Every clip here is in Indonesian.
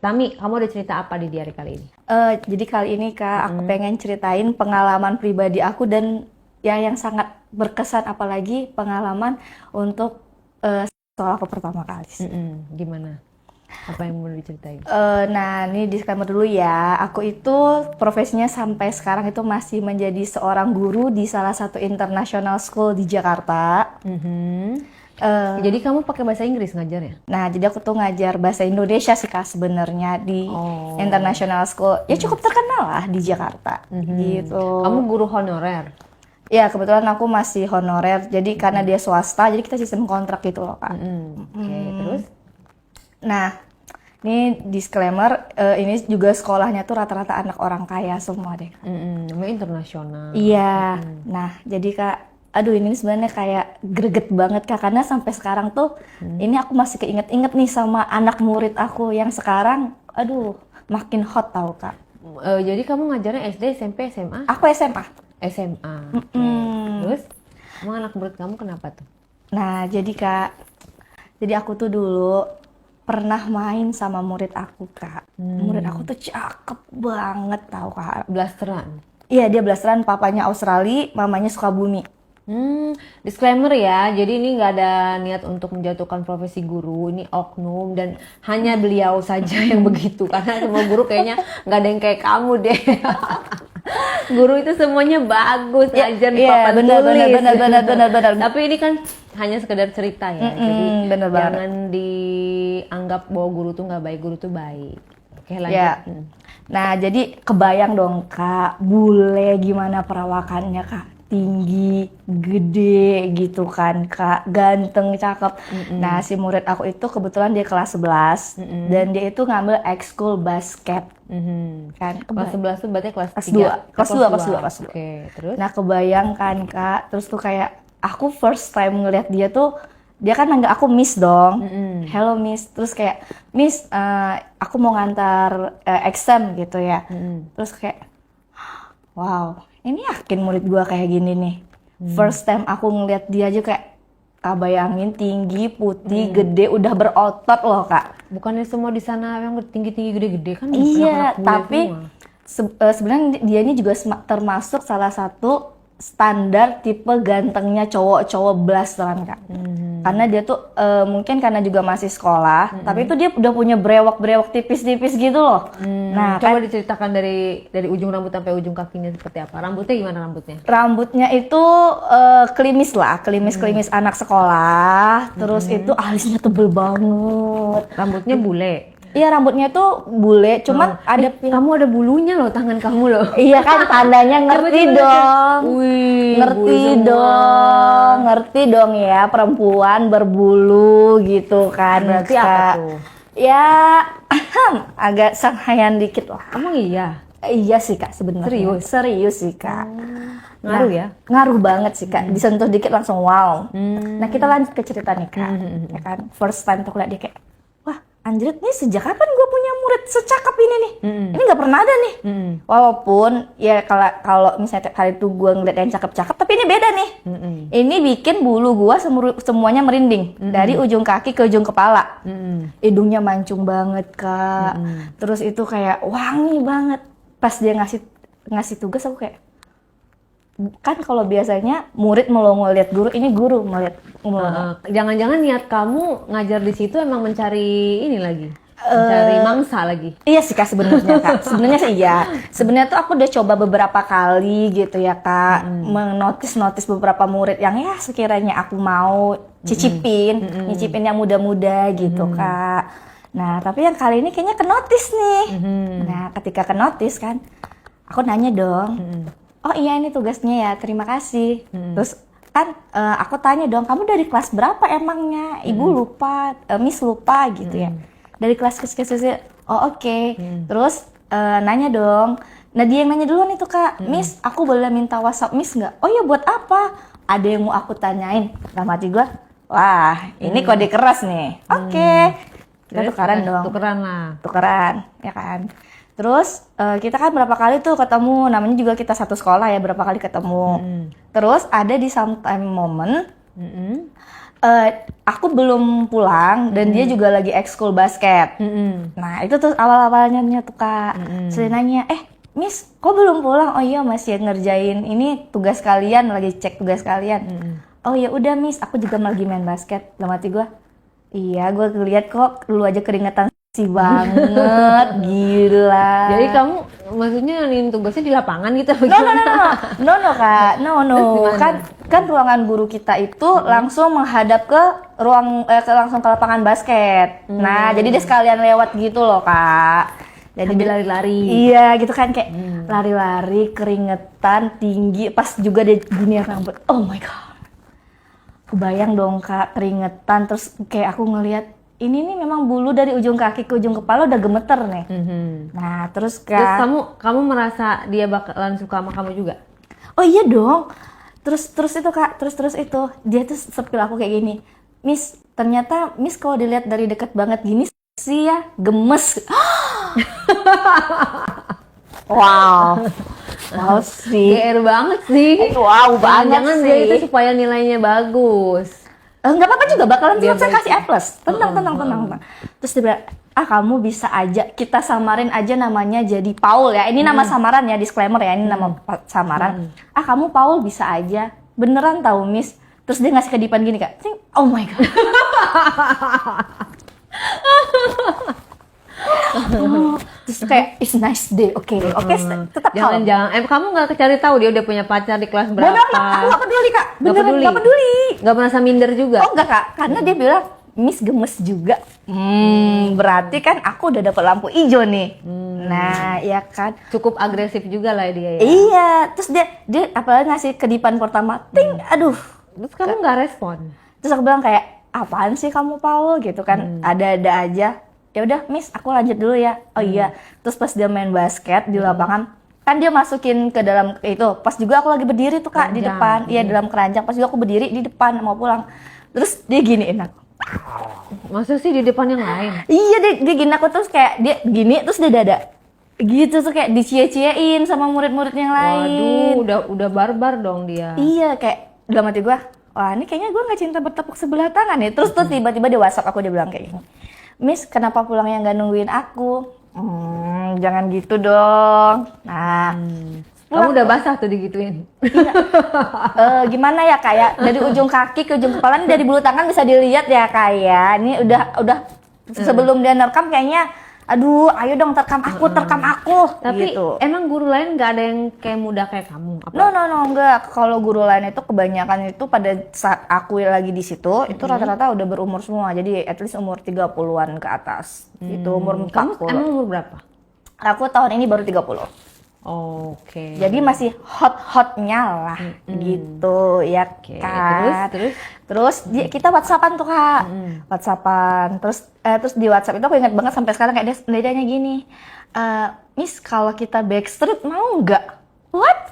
Tami, kamu ada cerita apa di diary kali ini? Jadi kali ini Kak, aku pengen ceritain pengalaman pribadi aku dan yang sangat berkesan, apalagi pengalaman untuk sekolah aku pertama kali. Gimana? Apa yang mau diceritain? Nah, ini disclaimer dulu ya. Aku itu profesinya sampai sekarang itu masih menjadi seorang guru di salah satu international school di Jakarta. Jadi kamu pakai bahasa Inggris ngajarnya? Nah, jadi aku tuh ngajar bahasa Indonesia sih Kak sebenarnya di international school. Ya cukup terkenal lah di Jakarta. Gitu. Kamu guru honorer? Ya, kebetulan aku masih honorer. Jadi karena dia swasta, jadi kita sistem kontrak gitu loh Kak. Oke, terus? Nah, ini disclaimer, ini juga sekolahnya tuh rata-rata anak orang kaya semua deh. Namanya internasional. Iya. Nah, jadi Kak, aduh ini sebenarnya kayak greget banget Kak, karena sampai sekarang tuh ini aku masih keinget-inget nih sama anak murid aku yang sekarang, aduh makin hot tau Kak. Jadi kamu ngajarnya SD, SMP, SMA? Aku SMA. SMA. Terus, emang anak murid kamu kenapa tuh? Nah, jadi Kak, jadi aku tuh dulu pernah main sama murid aku Kak. Murid aku tuh cakep banget tau Kak. Blasteran? Iya, dia blasteran, papanya Australia, mamanya Sukabumi. Disclaimer ya, jadi ini nggak ada niat untuk menjatuhkan profesi guru, ini oknum dan hanya beliau saja yang begitu, karena semua guru kayaknya nggak ada yang kayak kamu deh. Guru itu semuanya bagus, ngajar di papan tulis. Benar. Tapi ini kan hanya sekedar cerita ya, jadi bener jangan dianggap bahwa guru tuh nggak baik, guru tuh baik. Oke, lanjut. Ya. Nah, jadi kebayang dong Kak, bule gimana perawakannya Kak. Tinggi, gede gitu kan Kak, ganteng, cakep. Nah, si murid aku itu kebetulan dia kelas 11 dan dia itu ngambil ekskul basket. Kan Kelas 11 tuh berarti kelas 3? Kelas 2. Oke, terus? Nah, kebayang kan Kak, terus tuh kayak aku first time ngeliat dia tuh, dia kan manggil aku Miss dong. Hello Miss, terus kayak Miss, aku mau ngantar exam gitu ya. Terus kayak wow, ini yakin murid gua kayak gini nih. First time aku ngeliat dia aja kayak, bayangin tinggi, putih, gede, udah berotot loh Kak. Bukannya semua di sana yang tinggi-tinggi gede-gede kan? Iya, anak-anak tapi sebenarnya dia ini juga termasuk salah satu standar tipe gantengnya cowok-cowok blasteran Kak. Karena dia tuh mungkin karena juga masih sekolah, tapi itu dia udah punya brewok-brewok tipis-tipis gitu loh. Nah, coba diceritakan dari ujung rambut sampai ujung kakinya seperti apa? Rambutnya gimana rambutnya? Rambutnya itu klimis lah, klimis anak sekolah. Terus itu alisnya tebel banget. Rambutnya bule? Iya, rambutnya tuh bule, cuman kamu ada bulunya loh, tangan kamu loh. Iya kan, tandanya ngerti dong. Wih, ngerti dong ya, perempuan berbulu gitu kan. Berarti apa tuh? Ya, agak sanghayan dikit lah. Emang iya? Iya sih Kak sebenarnya. Serius sih Kak. Ngaruh ya? Ngaruh banget sih Kak. Disentuh dikit langsung wow. Nah, kita lanjut ke cerita nih Kak. Ya kan, first time tuh liat dia kayak, wah anjrit nih, sejak kapan gue punya murid secakep ini nih? Ini nggak pernah ada nih. Walaupun ya kalau misalnya tiap hari tuh gue ngeliat yang cakep-cakep, tapi ini beda nih. Ini bikin bulu gue semuanya merinding dari ujung kaki ke ujung kepala. Hidungnya mancung banget Kak. Terus itu kayak wangi banget. Pas dia ngasih tugas, aku kayak, kan kalau biasanya murid melongo lihat guru, ini guru melihat melongo. Jangan-jangan niat kamu ngajar di situ emang mencari ini lagi, mencari mangsa lagi? Iya sih Kak sebenarnya Kak. Sebenarnya sih iya. Sebenarnya tuh aku udah coba beberapa kali gitu ya Kak, menotis beberapa murid yang ya sekiranya aku mau nyicipin yang muda-muda gitu Kak. Nah, tapi yang kali ini kayaknya kenotis nih. Nah, ketika kenotis kan, aku nanya dong, oh iya ini tugasnya ya, terima kasih. Terus kan aku tanya dong, kamu dari kelas berapa emangnya? Ibu lupa, Miss lupa gitu ya. Dari kelas oh oke. Terus nanya dong, nah dia yang nanya dulu nih tuh Kak, Miss aku boleh minta WhatsApp Miss nggak? Oh iya, buat apa? Ada yang mau aku tanyain. Dalam hati gue, wah ini kode keras nih. Oke. Kita tukeran dong. Tukeran, ya kan. Terus kita kan berapa kali tuh ketemu, namanya juga kita satu sekolah ya, berapa kali ketemu. Terus ada di sometime moment Aku belum pulang dan dia juga lagi ekskul basket. Nah itu tuh awal-awalnya tuh Kak. Saya nanya, Miss, kok belum pulang? Oh iya masih ngerjain ini tugas kalian, lagi cek tugas kalian. Oh ya udah Miss, aku juga lagi main basket. Dalam hati gue, iya gue ngeliat kok lu aja keringetan sih banget, gila. Jadi kamu maksudnya nih tugasnya di lapangan gitu? No Kak, no. Kan ruangan guru kita itu langsung menghadap ke langsung ke lapangan basket. Nah, jadi dia sekalian lewat gitu loh Kak. Jadi Sambil lari-lari. Iya, gitu kan kayak lari-lari, keringetan, tinggi, pas juga dia gini rambut. Oh my god. Kebayang dong Kak, keringetan terus kayak aku ngelihat ini nih memang bulu dari ujung kaki ke ujung kepala udah gemeter nih. Nah, terus Kak. Terus kamu merasa dia bakalan suka sama kamu juga? Oh iya dong. Terus itu Kak, terus itu dia tuh sepil aku kayak gini. Miss, ternyata Miss kalau dilihat dari dekat banget gini sih ya gemes. Wow sih. GR banget sih. Wow banget Jangan sih. dia itu supaya nilainya bagus. Nggak apa-apa juga, bakalan Dia tetap saya kasih baik. A+. Tenang. Terus dia bilang, kamu bisa aja, kita samarin aja namanya jadi Paul ya. Ini nama samaran ya, disclaimer ya, ini nama samaran. Kamu Paul bisa aja. Beneran tahu Miss. Terus dia ngasih kedipan gini Kak. Oh my god. Terus kayak it's nice day, oke, tetap calm. Jangan. Kamu nggak cari tahu dia udah punya pacar di kelas berapa? Bodoh amat, aku nggak peduli Kak. Beneran nggak peduli. Nggak merasa minder juga? Oh enggak Kak, karena dia bilang Miss gemes juga. Berarti kan aku udah dapet lampu hijau nih. Nah, ya kan. Cukup agresif juga lah dia ya. Iya, terus dia apalagi ngasih kedipan pertama, ting, aduh. Terus kamu nggak respon? Terus aku bilang kayak, apaan sih kamu Paul gitu kan, ada-ada aja. Ya udah Miss, aku lanjut dulu ya. Oh iya, terus pas dia main basket di lapangan, kan dia masukin ke dalam itu. Pas juga aku lagi berdiri tuh Kak di depan, iya dalam keranjang. Pas juga aku berdiri di depan mau pulang. Terus dia giniin aku. Masa sih di depan yang lain? Iya dia gini aku terus kayak dia gini terus dia dada. Gitu tuh kayak dicie-ciein sama murid-murid yang lain. Waduh, udah barbar dong dia. Iya kayak dalam hati gue, wah ini kayaknya gue nggak cinta bertepuk sebelah tangan nih. Terus tuh tiba-tiba di WhatsApp aku dia bilang kayak gini, Miss kenapa pulangnya nggak nungguin aku? Jangan gitu dong. Nah, kamu udah basah tuh digituin. Gimana ya kayak dari ujung kaki ke ujung kepala ini dari bulu tangan bisa dilihat ya kayak ini udah sebelum dia nerekam kayaknya aduh ayo dong terkam aku Tapi gitu. emang guru lain nggak ada yang kayak muda kayak kamu? Apa? No enggak, kalau guru lain itu kebanyakan itu pada saat aku lagi di situ itu rata-rata udah berumur semua, jadi at least umur 30-an ke atas itu umur 40. Kamu emang umur berapa? Aku tahun ini baru 30. Oke. Jadi masih hot-hotnya lah gitu ya kan. Terus kita WhatsAppan tuh Kak. WhatsAppan. Terus di WhatsApp itu aku ingat banget sampai sekarang kayak dia nanya gini. Miss kalau kita backstreet mau nggak? What?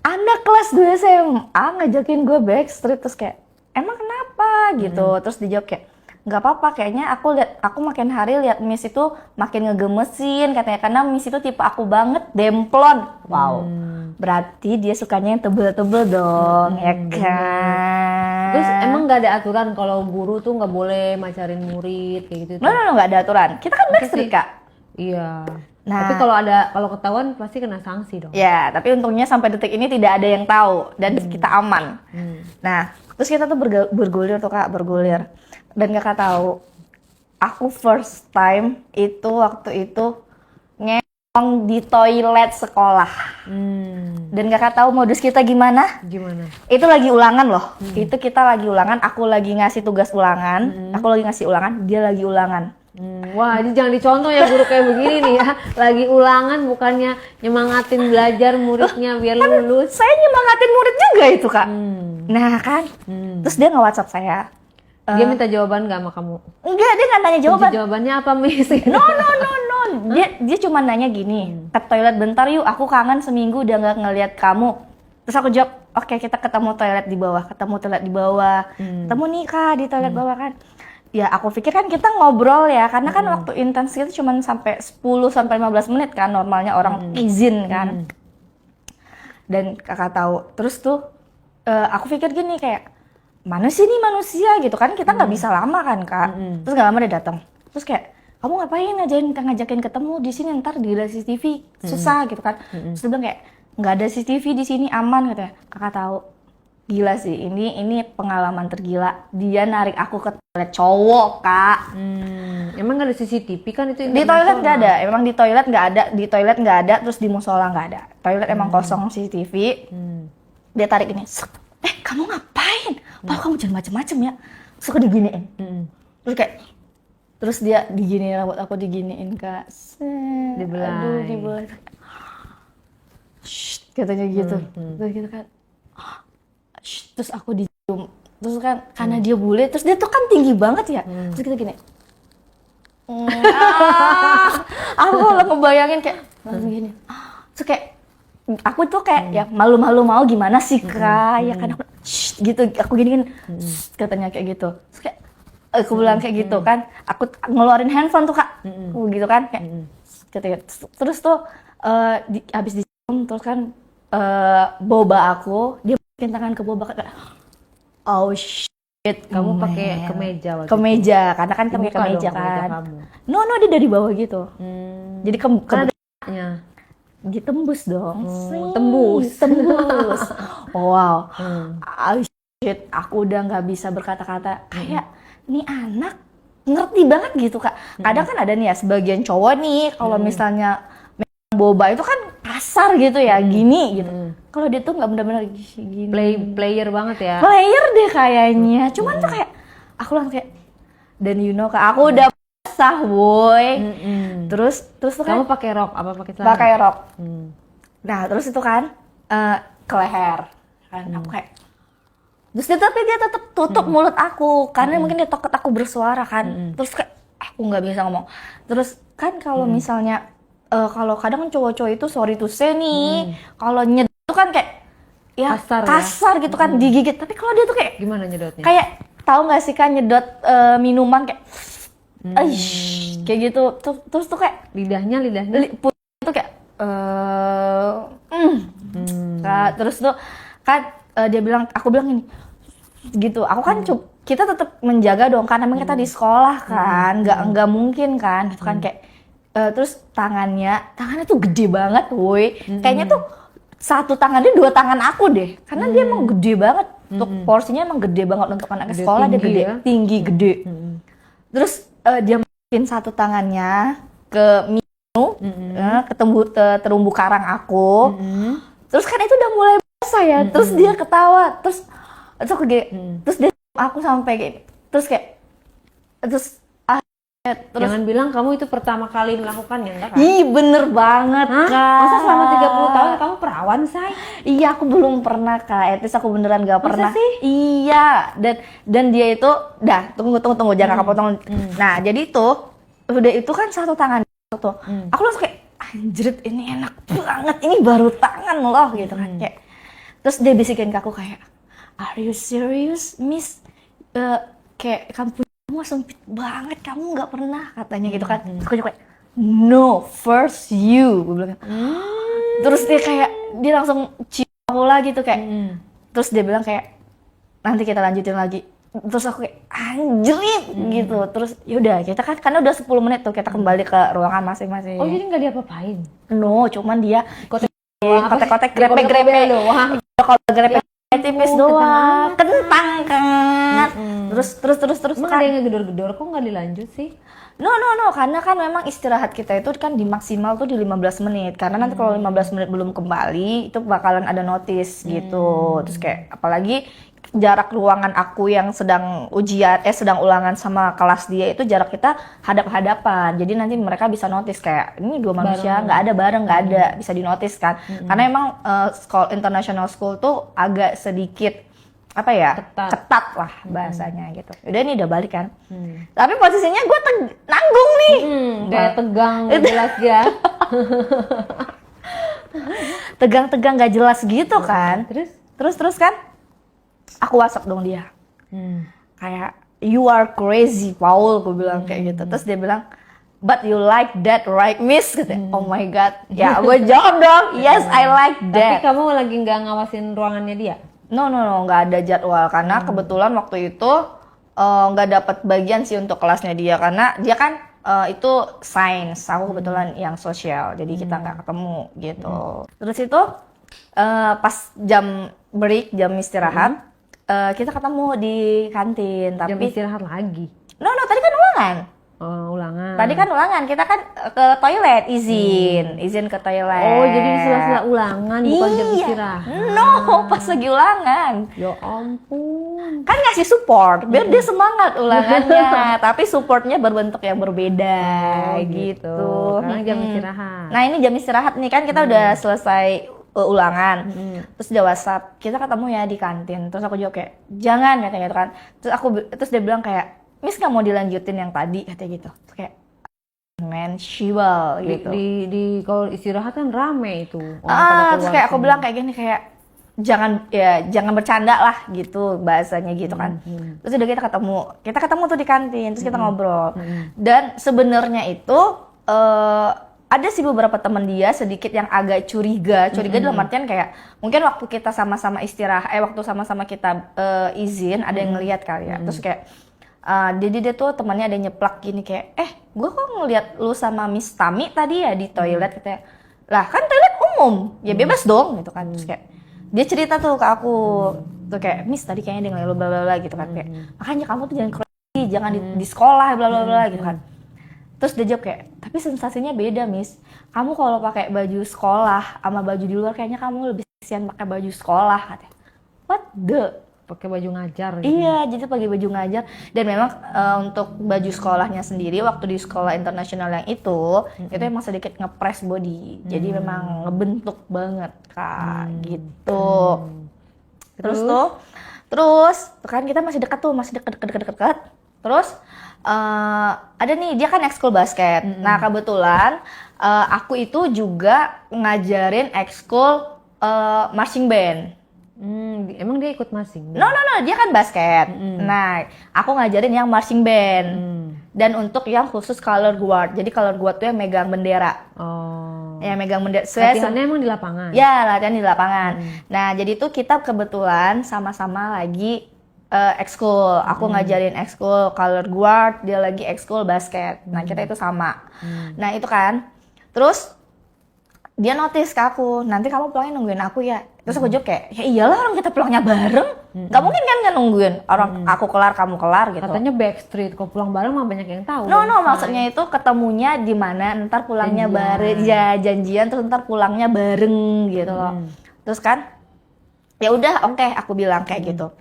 Anak kelas 2 SMA ngajakin gue backstreet terus kayak emang kenapa gitu. Terus dijawab kayak nggak apa-apa, kayaknya aku makin hari lihat Miss itu makin ngegemesin katanya karena Miss itu tipe aku banget, demplon. Wow. Berarti dia sukanya yang tebel-tebel dong, ya kan? Terus emang nggak ada aturan kalau guru tuh nggak boleh macarin murid kayak gitu? No, nggak ada aturan. Kita kan backstreet Kak. Iya. Nah, tapi kalau ketahuan pasti kena sanksi dong. Ya, tapi untungnya sampai detik ini tidak ada yang tahu dan kita aman. Nah, terus kita tuh bergulir tuh Kak, bergulir. Dan kakak tahu, aku first time itu waktu itu ngeong di toilet sekolah. Dan kakak tahu modus kita gimana? Gimana? Itu lagi ulangan loh. Itu kita lagi ulangan, aku lagi ngasih tugas ulangan, aku lagi ngasih ulangan, dia lagi ulangan. Wah, ini jangan dicontoh ya guru kayak begini nih ya. Lagi ulangan bukannya nyemangatin belajar muridnya biar lulus. Saya nyemangatin murid juga itu Kak. Nah kan, terus dia nge-WhatsApp saya. Dia minta jawaban gak sama kamu? Enggak, dia nggak nanya jawaban. Jawabannya apa, Miss? No. Dia cuma nanya gini, ke toilet bentar yuk, aku kangen seminggu udah nggak ngeliat kamu. Terus aku jawab, oke, kita ketemu toilet di bawah. Ketemu nih Kak di toilet bawah kan. Ya aku pikir kan kita ngobrol ya, karena kan waktu intens itu cuma sampai 10-15 menit kan, normalnya orang izin kan. Dan kakak tahu, terus tuh aku pikir gini kayak, mana sih nih manusia gitu kan, kita nggak bisa lama kan Kak. Terus nggak lama dia datang, terus kayak kamu ngapain ngajakin ketemu di sini, ntar di CCTV susah gitu kan. Terus dia bilang kayak nggak ada CCTV di sini, aman katanya. Kakak tahu, gila sih, ini pengalaman tergila. Dia narik aku ke toilet cowok Kak. Emang nggak ada CCTV kan itu Di toilet nggak ada, emang di toilet nggak ada, terus di musola nggak ada. Toilet emang kosong CCTV. Dia tarik gini, kamu ngapain? Pak kamu jangan macem-macem ya. Terus aku diginiin. Terus dia diginiin, rambut aku diginiin Kak. Dibelai. Dibelai. Shh, katanya gitu. Terus gitu kan. Shh, terus aku dicium. Terus kan karena dia bule, terus dia tuh kan tinggi banget ya. Terus kita gini. Aku kalau ngebayangin kayak langsung gini. Terus kayak aku tuh kayak ya malu-malu mau gimana sih Kak, ya kan aku gitu, aku giniin katanya kayak gitu. Terus kayak aku bilang kayak gitu kan, aku ngeluarin handphone tuh Kak, gitu kan kayak terus tuh habis dicium terus kan boba aku, dia masukin tangan ke boba kayak oh shit, kamu pakai kemeja waktu kemeja karena kan pakai kemeja kan. No dia dari bawah gitu. Jadi ditembus dong. Tembus. Wow. Shit, aku udah nggak bisa berkata-kata. Kayak nih anak ngerti banget gitu Kak. Kadang kan ada nih ya sebagian cowok nih kalau misalnya boba itu kan kasar gitu ya, gini gitu. Kalau dia tuh nggak benar-benar gini. Player banget ya. Player deh kayaknya. Cuman tuh kayak aku langsung kayak, dan Kak, aku udah basah boy. Terus tuh kamu kan pakai rok apa pakai celana? pakai rok. Nah terus itu kan ke leher kan, aku kayak terus dia tetap tutup mulut aku karena mungkin dia takut aku bersuara kan. Terus kayak aku nggak bisa ngomong. Terus kan kalau misalnya kalau kadang cowok-cowok itu sorry to say nih, kalau nyedot itu kan kayak ya kasar gitu kan, digigit. Tapi kalau dia tuh kayak gimana nyedotnya? Kayak tahu nggak sih kan nyedot minuman kayak kayak gitu. Terus tuh kayak lidahnya itu kayak terus tuh kan dia bilang, aku bilang ini gitu. Aku kan kita tetap menjaga dong karena memang kita di sekolah kan, nggak mungkin kan gitu kan kayak terus tangannya tuh gede banget, woi. Kayaknya tuh satu tangannya 2 tangan aku deh, karena dia emang gede banget. Untuk porsinya emang gede banget untuk anak sekolah, dia gede, tinggi, gede. Terus dia masukin satu tangannya ke ke terumbu karang aku. Terus kan itu udah mulai basah ya. Terus dia ketawa. Terus aku kayak terus dia aku sampai kayak terus jangan bilang kamu itu pertama kali melakukannya, enggak kan? Ih bener banget Kak. Masa selama 30 tahun kamu perawan say? Iya aku belum pernah Kak, etis aku beneran gak pernah. Masa sih? Iya, dan dia itu, tunggu jangan Kakak potong. Nah jadi itu, udah itu kan satu tangan tuh. Aku langsung kayak, anjrit ini enak banget, ini baru tangan loh gitu kan. Kayak, terus dia bisikin ke aku kayak, are you serious miss? Kayak kamu sempit banget, kamu nggak pernah katanya gitu kan. Terus aku kayak no, first you, gue bilang. Terus dia langsung cium aku lagi tuh kayak. Terus dia bilang kayak nanti kita lanjutin lagi. Terus aku kayak anjrit gitu. Terus yaudah kita kan karena udah 10 menit tuh kita kembali ke ruangan masing-masing. Oh jadi nggak diapa-apain? No, cuman dia kotek-kotek grepe-grepe doang. Kalau grepe tipis doang, kentang kan. Terus Emang ada yang ngegedor-gedor, kok nggak dilanjut sih? No, karena kan memang istirahat kita itu kan di maksimal tuh di 15 menit. Karena nanti kalau 15 menit belum kembali, itu bakalan ada notice gitu. Terus kayak apalagi jarak ruangan aku yang sedang sedang ulangan sama kelas dia itu jarak kita hadap-hadapan. Jadi nanti mereka bisa notice kayak ini 2 manusia nggak ada bareng, nggak ada, bisa dinotis kan. Karena emang international school tuh agak sedikit apa ya, ketat lah bahasanya gitu. Udah ini udah balik kan. Tapi posisinya gue nanggung nih. Kayak tegang gak jelas ya. Tegang gak jelas gitu kan. Terus kan aku WhatsApp dong dia. Kayak you are crazy Paul, gue bilang kayak gitu. Terus dia bilang but you like that right miss? Katanya. Oh my god. Ya gue jawab dong, yes I like that. Tapi kamu lagi nggak ngawasin ruangannya dia? No, nggak ada jadwal karena kebetulan waktu itu nggak dapat bagian sih untuk kelasnya dia karena dia kan itu sains, aku kebetulan yang sosial, jadi kita nggak ketemu gitu. Terus itu pas jam break, jam istirahat, kita ketemu di kantin. Jam Tapi istirahat lagi. no, tadi kan ulangan. Ulangan. Tadi kan ulangan, kita kan ke toilet, izin ke toilet. Oh, jadi di sela-sela ulangan bukan jam Iya. istirahat. No, pas lagi ulangan. Ya ampun. Kan ngasih support biar dia semangat ulangannya, tapi supportnya berbentuk yang berbeda gitu. Sekarang jam istirahat. Nah ini jam istirahat nih kan kita udah selesai ulangan, terus dia WhatsApp, kita ketemu ya di kantin. Terus aku jawab kayak jangan katanya gitu kan. Terus dia bilang kayak Miss nggak mau dilanjutin yang tadi katanya gitu. Terus kayak man, she will gitu. Di kalau istirahat kan rame itu. Orang pada Terus keluar kayak aku semua. bilang kayak gini kayak jangan bercanda lah gitu bahasanya gitu kan. Terus udah kita ketemu tuh di kantin, terus kita ngobrol. Dan sebenarnya itu ada sih beberapa teman dia sedikit yang agak curiga dalam artian kayak mungkin waktu kita sama-sama istirahat, waktu sama-sama kita izin ada yang ngelihat kali ya. Terus kayak jadi dia tuh temannya ada yang nyeplak gini kayak gue kok ngeliat lu sama Miss Tami tadi ya di toilet katanya. Lah kan toilet umum ya bebas dong gitu kan. Terus kayak dia cerita tuh ke aku tuh kayak Miss tadi kayaknya dia ngeliat lu bla bla bla gitu kan kayak makanya kamu tuh jangan crazy, jangan di sekolah bla bla bla gitu kan. Terus dia jawab kayak tapi sensasinya beda Miss, kamu kalau pakai baju sekolah sama baju di luar kayaknya kamu lebih kesian pakai baju sekolah katanya. What the pakai baju ngajar gitu. Iya, jadi pakai baju ngajar. Dan memang untuk baju sekolahnya sendiri waktu di sekolah internasional yang itu emang sedikit ngepres body. Jadi memang ngebentuk banget Kak, gitu. Terus kan kita masih dekat tuh, masih dekat. Terus ada nih dia kan ekskul basket. Nah, kebetulan aku itu juga ngajarin ekskul marching band. Emang dia ikut marching? No, dia kan basket. Nah, aku ngajarin yang marching band. Dan untuk yang khusus color guard. Jadi color guard tuh yang megang bendera. Oh. Ya, megang bendera. Latihannya emang di lapangan? Ya, latihan di lapangan. Nah, jadi tuh kita kebetulan sama-sama lagi ekskul. Aku ngajarin ekskul color guard, dia lagi ekskul basket. Nah, kita itu sama. Nah, itu kan. Terus dia notice ke aku, nanti kamu pulangnya nungguin aku ya. Terus aku jawab kayak, ya iyalah orang kita pulangnya bareng. Gak mungkin kan nggak nungguin orang aku kelar kamu kelar gitu. Katanya backstreet, kalau pulang bareng mah banyak yang tahu. No, maksudnya itu ketemunya di mana, ntar pulangnya bareng, ya janjian terus ntar pulangnya bareng gitu loh. Terus kan, ya udah oke, aku bilang kayak gitu.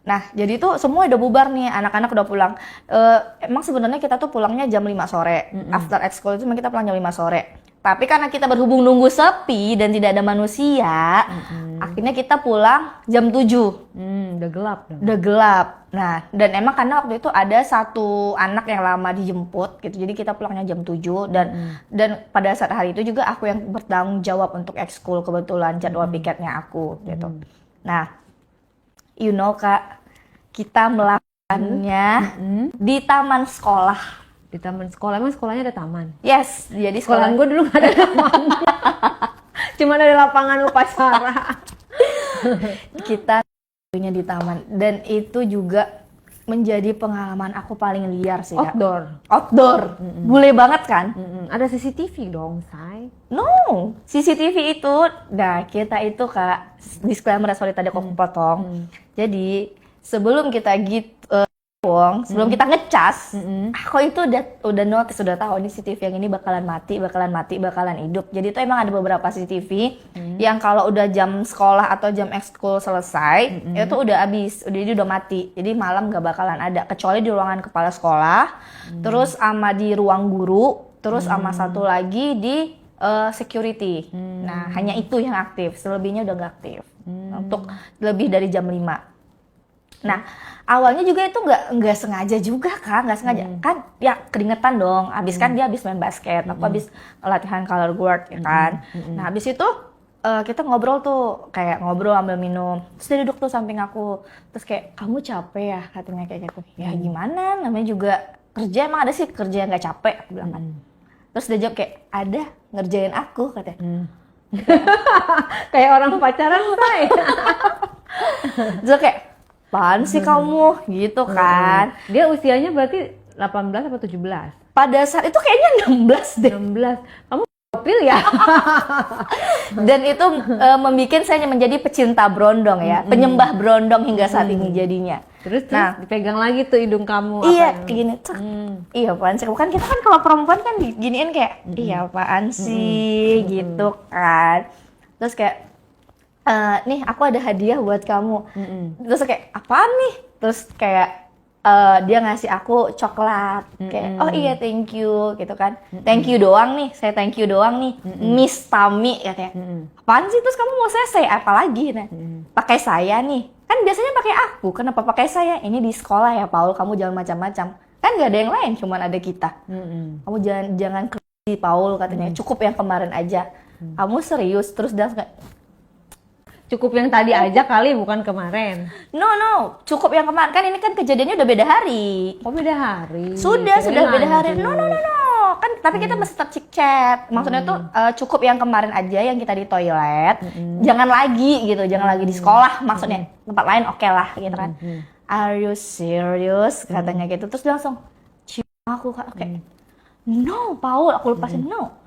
Nah, jadi tuh semua udah bubar nih, anak-anak udah pulang. Emang sebenarnya kita tuh pulangnya jam 5 sore. After ekskul itu memang kita pulang jam 5 sore. Tapi karena kita berhubung nunggu sepi dan tidak ada manusia, akhirnya kita pulang jam 7. Udah gelap. Udah gelap. Nah, dan emang karena waktu itu ada satu anak yang lama dijemput gitu. Jadi kita pulangnya jam 7 dan pada saat hari itu juga aku yang bertanggung jawab untuk ekskul, kebetulan jadwal piketnya aku gitu. Nah, you know Kak, kita melakukannya di taman sekolah. Di taman sekolah, emang sekolahnya ada taman? Yes, jadi Sekolahan gue dulu gak ada taman. Cuma ada lapangan upacara. Kita punya di taman dan itu juga menjadi pengalaman aku paling liar sih Kak. Outdoor. Bule banget kan? Ada CCTV dong, Say. No, CCTV itu, nah kita itu Kak, disclaimer sorry tadi aku potong. Jadi sebelum kita sebelum kita ngecas, aku itu udah notice, udah tahu ini CCTV yang ini bakalan mati, bakalan hidup. Jadi itu emang ada beberapa CCTV yang kalau udah jam sekolah atau jam ekskul selesai, itu udah habis, udah mati. Jadi malam gak bakalan ada, kecuali di ruangan kepala sekolah, terus sama di ruang guru, terus sama satu lagi di security. Nah, hanya itu yang aktif, selebihnya udah gak aktif. Untuk lebih dari jam 5. Nah, awalnya juga itu nggak sengaja juga Kak, nggak sengaja kan ya keringetan dong. Dia habis main basket, aku habis latihan color guard ya kan. Nah, habis itu kita ngobrol tuh, kayak ngobrol ambil minum. Terus dia duduk tuh samping aku. Terus kayak kamu capek ya katanya kayak gitu. Ya gimana, namanya juga kerja, emang ada sih kerja yang nggak capek aku bilang kan. Terus dia jawab kayak ada ngerjain aku katanya. Kayak orang pacaran, Say. Terus kayak, apaan sih kamu? Gitu kan. Dia usianya berarti 18 atau 17? Pada saat itu kayaknya 16 deh. 16. Kamu pil ya? Dan itu membuat saya menjadi pecinta brondong ya, penyembah brondong hingga saat ini jadinya. Terus Nah, dipegang lagi tuh hidung kamu. iya, kayak gini. Iya, apaan sih? Bukan kita kan kalau perempuan kan diginiin kayak, iya apaan sih? Gitu kan. Terus kayak, nih aku ada hadiah buat kamu. Terus kayak, apaan nih? Terus kayak, dia ngasih aku coklat. Kayak, oh iya thank you gitu kan. Thank you doang nih, saya thank you doang nih. Miss Tami katanya. Apaan sih? Terus kamu mau saya apa lagi? Nah, pakai saya nih. Kan biasanya pakai aku, kenapa pakai saya? Ini di sekolah ya Paul, kamu jangan macam-macam. Kan gak ada yang lain, cuman ada kita. Kamu jangan crazy Paul katanya, cukup yang kemarin aja. Kamu serius? Terus dia kayak, Cukup yang tadi aja kali, bukan kemarin. no, cukup yang kemarin. Kan ini kan kejadiannya udah beda hari. Oh beda hari. Sudah beda hari. Lanjut. No. Kan tapi kita masih tetap chat. Maksudnya tuh cukup yang kemarin aja yang kita di toilet. Jangan lagi gitu, jangan lagi di sekolah. Maksudnya tempat lain oke lah gitu kan. Are you serious? Katanya gitu. Terus dia langsung cium aku kayak, no Paul, aku lepasin no.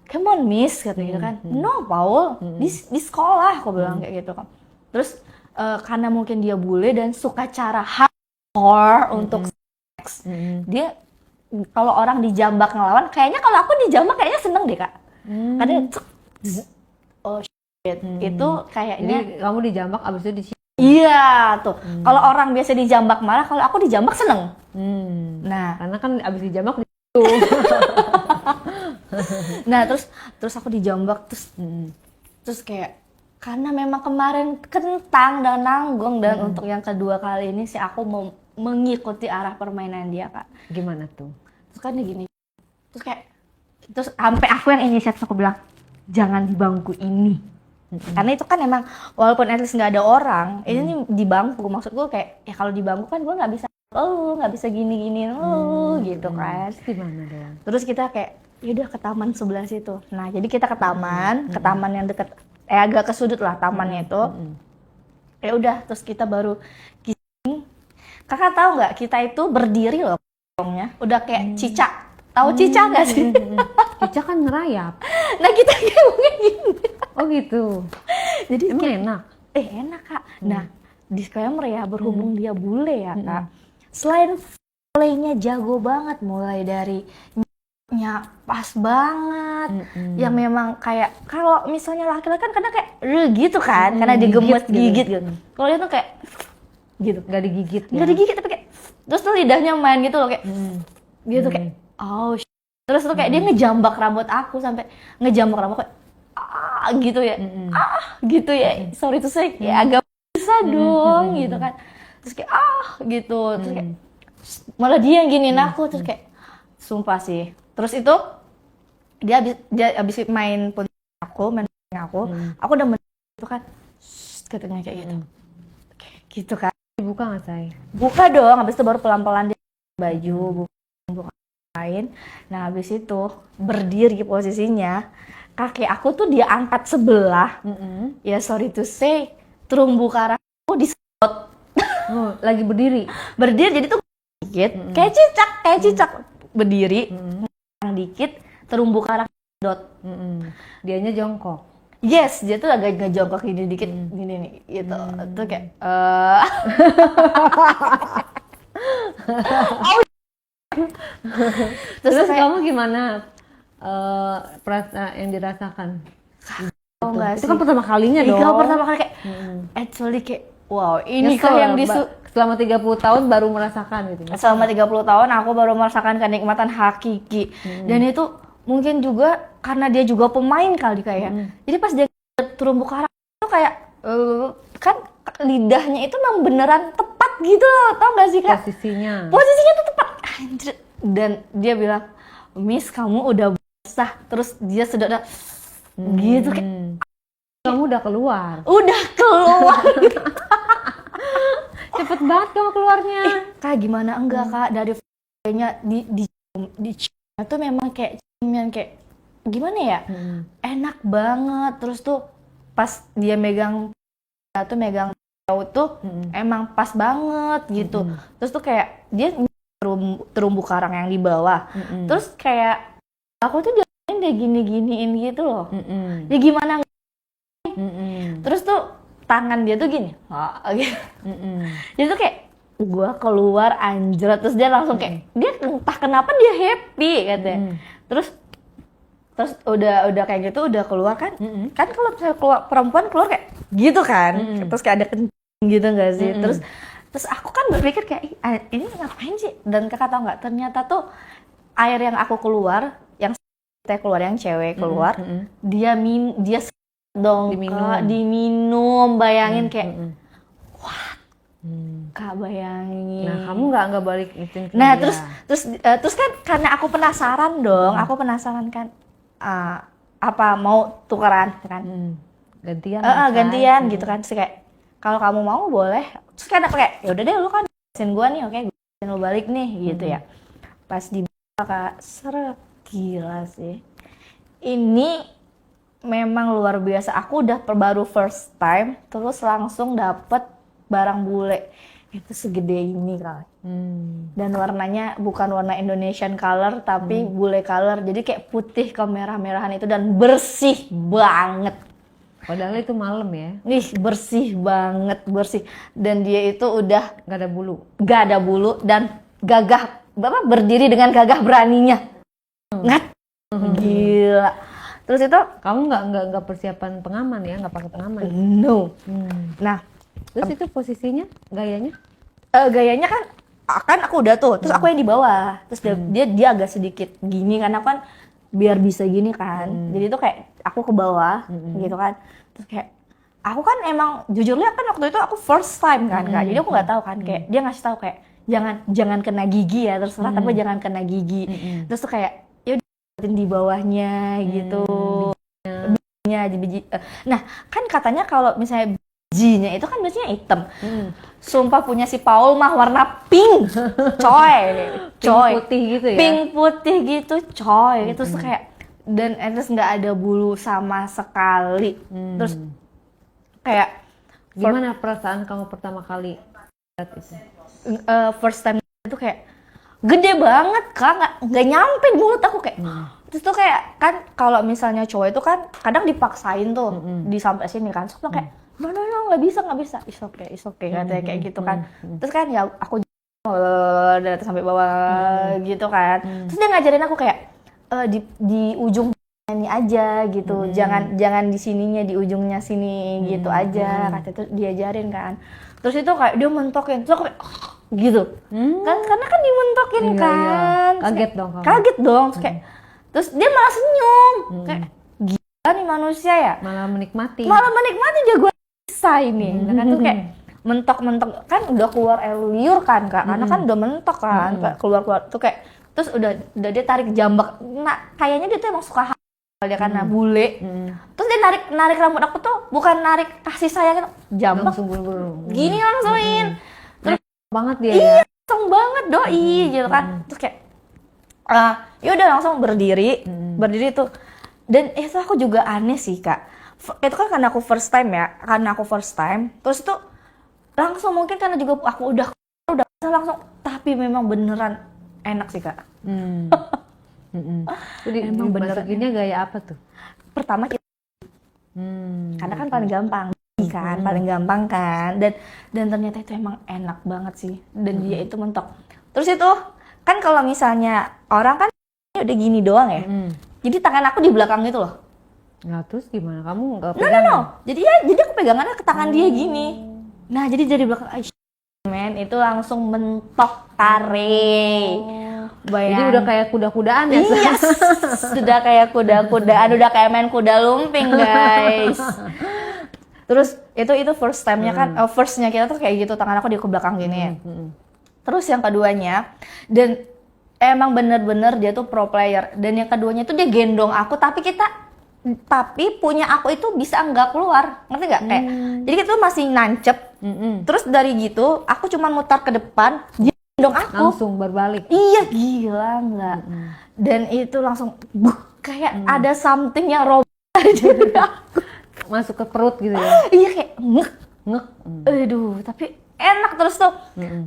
Come on miss, kata gitu kan. No Paul, di sekolah aku bilang kayak gitu kan. Terus karena mungkin dia bule dan suka cara hardcore untuk seks, dia kalau orang dijambak ngelawan, kayaknya kalau aku dijambak kayaknya seneng deh kak. Karena oh shit, itu kayaknya. Jadi kamu dijambak abis itu dicium. Iya tuh. Kalau orang biasa dijambak marah, kalau aku dijambak seneng. Nah, Karena kan abis dijambak nah terus aku dijambak terus kayak karena memang kemarin kentang dan nanggung dan untuk yang kedua kali ini sih aku mau mengikuti arah permainan dia kak. Gimana tuh? Terus kan dia gini, terus sampai aku yang inisiatif aku bilang jangan di bangku ini. Karena itu kan emang walaupun at least nggak ada orang, ini di bangku, maksud gue kayak ya kalau di bangku kan gue nggak bisa nggak bisa gini gitu kan. Terus gimana dong? Terus kita kayak yaudah ke taman sebelah situ. Nah jadi kita ke taman yang deket agak ke sudut lah tamannya itu. Ya udah terus kita baru gini. Kakak tahu nggak kita itu berdiri loh udah kayak cicak. Tahu cicak nggak sih? Cicak kan ngerayap. Nah kita kayak mungkin gini. Oh gitu. Jadi Emang enak? Enak kak. Nah disclaimer ya, berhubung dia bule ya kak. Selain playnya jago banget, mulai dari nya pas banget, yang memang kayak kalau misalnya laki-laki kan kadang kayak gitu kan, karena digemes gigit gitu. Kalau dia tuh kayak gitu, Gak digigit ya? nggak digigit tapi kayak terus tuh lidahnya main gitu loh kayak gitu kayak oh terus tuh kayak dia ngejambak rambut aku sampai ngejambak rambut kayak gitu ya gitu ya sorry tuh saya kayak agak bisa dong gitu kan terus kayak gitu terus kayak malah dia yang giniin aku terus kayak sumpah sih terus itu dia abis main pun aku udah itu kan katanya kayak gitu gitu kan Dibuka nggak say? buka dong habis itu baru pelan-pelan dia baju buka lain nah habis itu berdiri posisinya kaki aku tuh dia angkat sebelah ya sorry to say terumbu karang aku disedot. Lagi berdiri? Berdiri jadi tuh dikit kayak cicak berdiri dikit terumbu karang dot. Dianya jongkok? Yes, dia tuh agak ngejongkok gini dikit gini nih gitu. Tuh kayak Terus kamu gimana perasaan yang dirasakan? oh enggak Itu kan pertama kalinya dong. Itu pertama kali kayak actually kayak wow, ini Nyesel, kayak yang selama 30 tahun baru merasakan gitu. selama 30 tahun aku baru merasakan kenikmatan hakiki. Dan itu mungkin juga karena dia juga pemain kali kayak. Jadi pas dia terumbu karang itu kayak kan lidahnya itu memang beneran tepat gitu loh. Tau gak sih kak? Posisinya tuh tepat. Anjir. Dan dia bilang, "Miss, kamu udah basah." Terus dia sedot gitu kayak kamu udah keluar. Cepet banget kamu keluarnya. Kak gimana enggak kak dari nya di itu memang kayak ciuman kayak gimana ya? Enak banget. Terus tuh pas dia megang tuh emang pas banget gitu. Terus tuh kayak dia terumbu karang yang di bawah. Terus kayak aku tuh dia gini-giniin gitu loh. Ya gimana? Terus tuh tangan dia tuh gini. Gitu. Jadi tuh kayak gua keluar anjrat, terus dia langsung kayak dia entah kenapa dia happy katanya. Terus udah kayak gitu udah keluar kan. Kan kalau misalnya perempuan keluar kayak gitu kan. Terus kayak ada kencing gitu enggak sih? Terus aku kan berpikir kayak ini ngapain sih? Dan kakak tahu nggak, ternyata tuh air yang aku keluar, yang cewek keluar, dia dong diminum, bayangin kayak Kak, bayangin. Nah, kamu nggak balik itu. Nah, terus kan karena aku penasaran dong, aku penasaran kan apa mau tukeran kan? Gantian gitu kan. Terus kayak kalau kamu mau boleh. Terus kan aku kayak ya udah deh, lu kan gasin gua nih, oke, gasin lu balik nih gitu ya. Pas di Kak, seret, gila sih. Ini memang luar biasa. Aku udah baru first time, terus langsung dapet barang bule. Itu segede ini Kak. Dan warnanya bukan warna Indonesian color, tapi bule color. Jadi kayak putih kemerah-merahan itu dan bersih banget. Padahal itu malam ya. Ih, bersih banget, bersih. Dan dia itu udah Nggak ada bulu. Gak ada bulu dan gagah, berdiri dengan gagah beraninya. Gila. Terus itu Kamu nggak persiapan pengaman ya, nggak pakai pengaman. no. Nah, terus itu posisinya, gayanya? Gayanya kan aku udah tuh, terus aku yang di bawah. Terus dia agak sedikit gini karena kan biar bisa gini kan. Jadi tuh kayak aku ke bawah gitu kan. Terus kayak aku kan emang jujurnya kan waktu itu aku first time kan Kak. Jadi aku nggak tahu kan, kayak dia ngasih tahu kayak jangan kena gigi ya, terserah tapi jangan kena gigi. Terus tuh kayak ya udah di bawahnya gitu. Biji. Nah, kan katanya kalau misalnya bijinya itu kan biasanya hitam. Sumpah punya si Paul mah warna pink. Coy. Pink putih gitu ya. Pink putih gitu, coy. Terus kayak dan terus nggak ada bulu sama sekali. Terus kayak gimana perasaan kamu pertama kali lihat itu? First time itu kayak gede banget Kak, nggak nyampe mulut aku kayak. Terus tuh kayak kan kalau misalnya cowok itu kan kadang dipaksain tuh di sampai sini kan, terus kayak no nggak bisa, it's okay katanya kayak gitu kan. Terus kan ya aku dari atas sampai bawah gitu kan. Terus dia ngajarin aku kayak di ujung ini aja gitu, jangan di sininya, di ujungnya sini gitu aja, kata itu diajarin kan. Terus itu kayak dia mentokin, terus aku kayak gitu, kan karena kan dimentokin kan. Kaget dong kamu. Kaget dong, terus dia malah senyum, kayak gila nih manusia ya. Malah menikmati dia gue bisa ini, kan tuh kayak mentok kan udah keluar air liur kan Kak, karena kan udah mentok kan, keluar tuh kayak terus udah dia tarik jambak. Nah kayaknya dia tuh emang suka dia karena bule. Terus dia narik rambut aku tuh bukan narik kasih sayang gitu, jambak langsung buru-buru. Gini langsungin. Terus banget dia iya, ya. langsung banget doi gitu kan. Terus kayak ya udah langsung berdiri tuh. Dan itu aku juga aneh sih Kak. Itu kan karena aku first time. Terus itu langsung mungkin karena juga aku udah langsung, tapi memang beneran enak sih Kak. Jadi emang bener-benernya gaya apa tuh? Pertama kita karena kan paling gampang kan, paling gampang kan, dan ternyata itu emang enak banget sih, dan dia itu mentok. Terus itu kan kalau misalnya orang kan udah gini doang ya, jadi tangan aku di belakang gitu loh. Nah terus gimana, kamu nggak pegang? No. Jadi aku pegangannya ke tangan dia gini. Nah jadi dari belakang, men itu langsung mentok kare. Jadi udah kayak kuda-kudaan ya? Yes, sudah kayak kuda-kudaan, udah kayak main kuda lumping guys. Terus itu first time-nya kan, first-nya kita tuh kayak gitu, tangan aku di ke belakang gini ya. Terus yang keduanya, dan emang bener-bener dia tuh pro player. Dan yang keduanya tuh dia gendong aku, tapi punya aku itu bisa nggak keluar, ngerti nggak? Kayak, jadi kita tuh masih nancep. Terus dari gitu, aku cuma mutar ke depan, dia gendong aku. Langsung berbalik. Iya, gila nggak? Dan itu langsung, kayak ada something yang robek dari diri aku. Masuk ke perut gitu ya? Iya kayak, Ngek. Aduh, tapi enak terus tuh.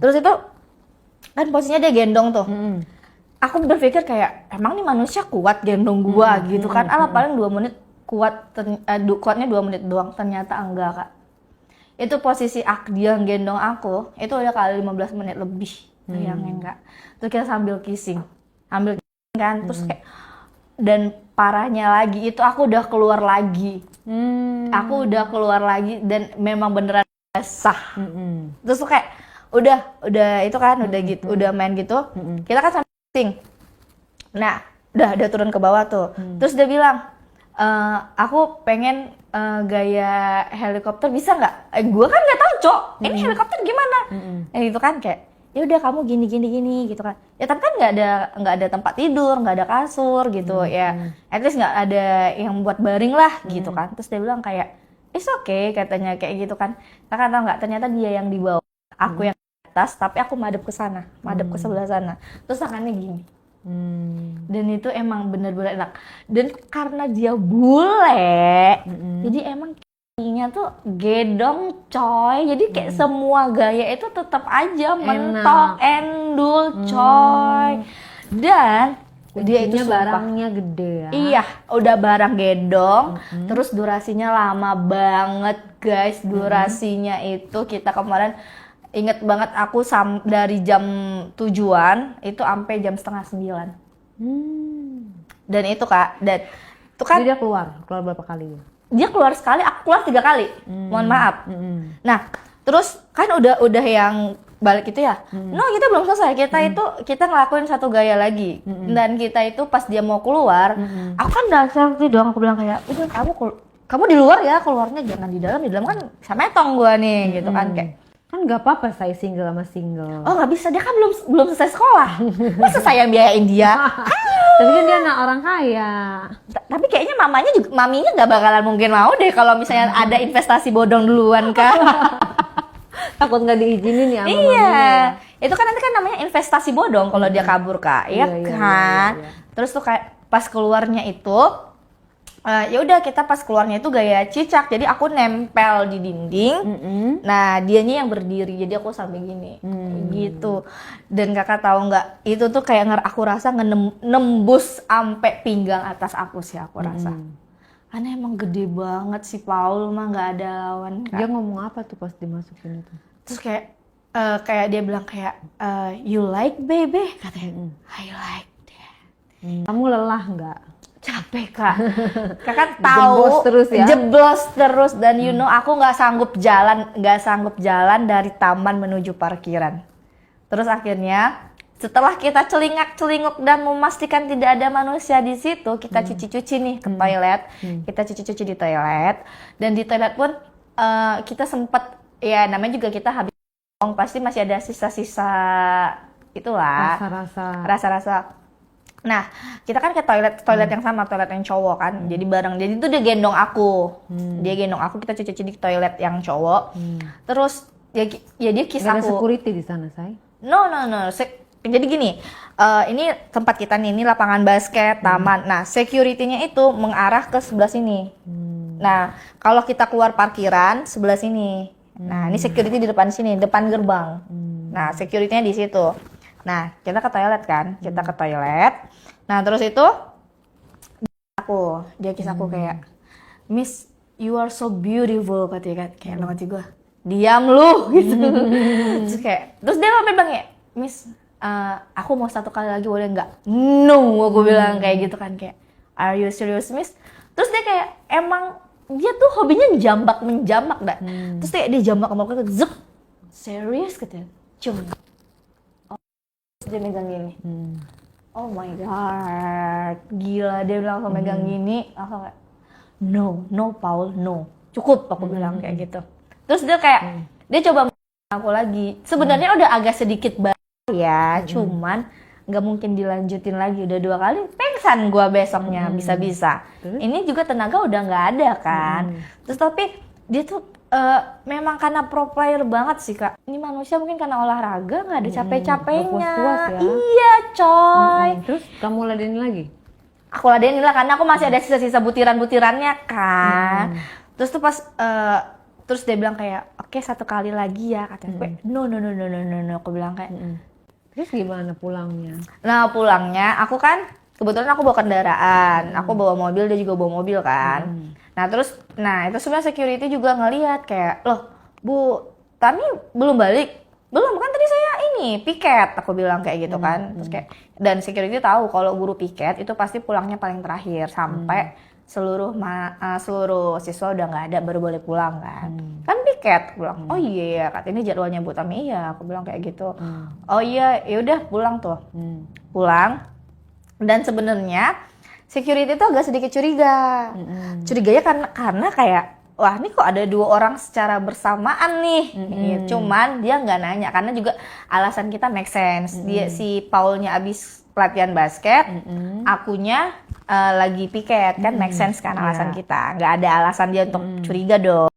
Terus itu kan posisinya dia gendong tuh. Aku berpikir kayak emang nih manusia kuat gendong gua gitu kan. Alah paling 2 menit kuat, kuatnya 2 menit doang. Ternyata enggak, Kak. Itu posisi dia gendong aku, itu udah kali 15 menit lebih. Bayangin, Kak. Terus kita sambil kissing kan, terus kayak, dan parahnya lagi itu aku udah keluar lagi. Aku udah keluar lagi dan memang beneran basah. Terus tuh kayak udah itu kan udah gitu, udah main gitu. Kita kan sambil kissing. Nah, udah turun ke bawah tuh. Terus dia bilang, aku pengen gaya helikopter, bisa nggak? Gue kan nggak tahu, Cok. Ini helikopter gimana? Itu kan kayak, ya udah kamu gini gitu kan. Ya tapi kan nggak ada tempat tidur, nggak ada kasur gitu ya. At least nggak ada yang buat baring lah gitu kan. Terus dia bilang kayak, it's okay katanya kayak gitu kan. Kakak tahu nggak? Ternyata dia yang di bawah, aku yang di atas, tapi aku madep ke sana, madep ke sebelah sana. Terus tangannya gini. Dan itu emang bener-bener enak. Dan karena dia bule, jadi emang kakinya tuh gedong coy. Jadi kayak semua gaya itu tetap aja mentok, endul coy. Dan dia itu barangnya gede ya. Iya, udah barang gedong. Terus durasinya lama banget guys. Durasinya itu kita kemarin inget banget aku dari jam 7-an itu sampai jam setengah 9. Dan itu Kak, dan itu kan jadi dia keluar berapa kali? Dia keluar sekali, aku keluar 3 kali. Mohon maaf. Nah, terus kan udah yang balik itu ya. No, kita belum selesai. Kita ngelakuin satu gaya lagi. Dan kita itu pas dia mau keluar, aku kan udah selfie dong, aku bilang kayak, "Udah kamu di luar ya, keluarnya jangan di dalam kan sametong gua nih." Gitu kan kayak. Kan nggak apa-apa saya single sama single. Oh nggak bisa, dia kan belum selesai sekolah. Masa saya yang biayain dia? Tapi kan dia anak orang kaya. Tapi kayaknya maminya nggak bakalan mungkin mau deh kalau misalnya ada investasi bodong duluan kan. Takut nggak diizinin ya sama iya, maminya. itu kan nanti kan namanya investasi bodong kalau dia kabur Kak, iya kan. Iya. Terus tuh kayak pas keluarnya itu. Ya udah kita pas keluarnya itu gaya cicak, jadi aku nempel di dinding, nah dianya yang berdiri, jadi aku sampai gini, gitu. Dan kakak tahu nggak, itu tuh kayak aku rasa nembus sampai pinggang atas aku sih aku rasa. Karena emang gede banget si Paul mah nggak ada lawan. Kak. Dia ngomong apa tuh pas dimasukin itu? Terus kayak dia bilang kayak, you like baby, katanya, I like that. Kamu lelah nggak? Capek Kak, kakak tahu jeblos terus dan you know aku nggak sanggup jalan dari taman menuju parkiran. Terus akhirnya setelah kita celingak-celinguk dan memastikan tidak ada manusia di situ, kita cuci-cuci nih ke toilet, kita cuci-cuci di toilet, dan di toilet pun kita sempet ya namanya juga kita habis pasti masih ada sisa-sisa itulah rasa-rasa. Nah, kita kan ke toilet yang sama, toilet yang cowok kan. Jadi bareng. Jadi itu dia gendong aku. Dia gendong aku, kita cuci di toilet yang cowok. Terus ya dia kiss aku. Ada security di sana, say? No. Jadi gini, ini tempat kita nih, ini lapangan basket, taman. Nah, security-nya itu mengarah ke sebelah sini. Nah, kalau kita keluar parkiran sebelah sini. Nah, ini security di depan sini, depan gerbang. Nah, security-nya di situ. Nah, kita ke toilet kan, Nah, terus itu dia kiss aku kayak, Miss, you are so beautiful, katanya kayak lo ngerti gue, diam lu, gitu. Terus dia sampai bilang ya, Miss, aku mau 1 kali lagi boleh nggak? No, aku bilang kayak gitu kan, kayak, are you serious, Miss? Terus dia kayak, emang dia tuh hobinya menjambak dah. Terus dia jambak sama aku, zup, serius katanya, dia megang gini. Oh my god, gila, dia bilang aku megang gini, aku kayak no Paul, no, cukup, aku bilang kayak gitu. Terus dia kayak dia coba aku lagi, sebenarnya udah agak sedikit ya, cuman nggak mungkin dilanjutin lagi, udah 2 kali pingsan gua besoknya bisa-bisa. Ini juga tenaga udah nggak ada kan. Terus tapi dia tuh memang karena pro player banget sih Kak. Ini manusia mungkin karena olahraga nggak ada capek-capeknya. Puas-puas ya. Iya coy. Terus kamu ladenin lagi? Aku ladenin lah karena aku masih ada sisa-sisa butiran-butirannya kan. Terus tuh pas Terus dia bilang kayak, oke 1 kali lagi ya, katanya. Gue, no, aku bilang kayak. Terus gimana pulangnya? Nah pulangnya, aku kan, kebetulan aku bawa kendaraan, aku bawa mobil, dia juga bawa mobil kan. Nah itu sebenarnya security juga ngelihat kayak, loh Bu, Tami belum balik? Belum, kan tadi saya ini, piket, aku bilang kayak gitu kan. Terus kayak, dan security tahu kalau guru piket itu pasti pulangnya paling terakhir, sampai seluruh siswa udah nggak ada baru boleh pulang kan. Kan piket, aku bilang, oh iya, katanya ini jadwalnya Bu Tami, iya, aku bilang kayak gitu. Oh iya, yaudah pulang tuh. Pulang, dan sebenarnya security itu agak sedikit curiga. Curiganya karena kayak, wah ini kok ada 2 orang secara bersamaan nih. Cuman dia nggak nanya karena juga alasan kita make sense. Dia si Paulnya abis pelatihan basket, akunya lagi piket kan make sense kan alasan kita. Nggak ada alasan dia untuk curiga dong.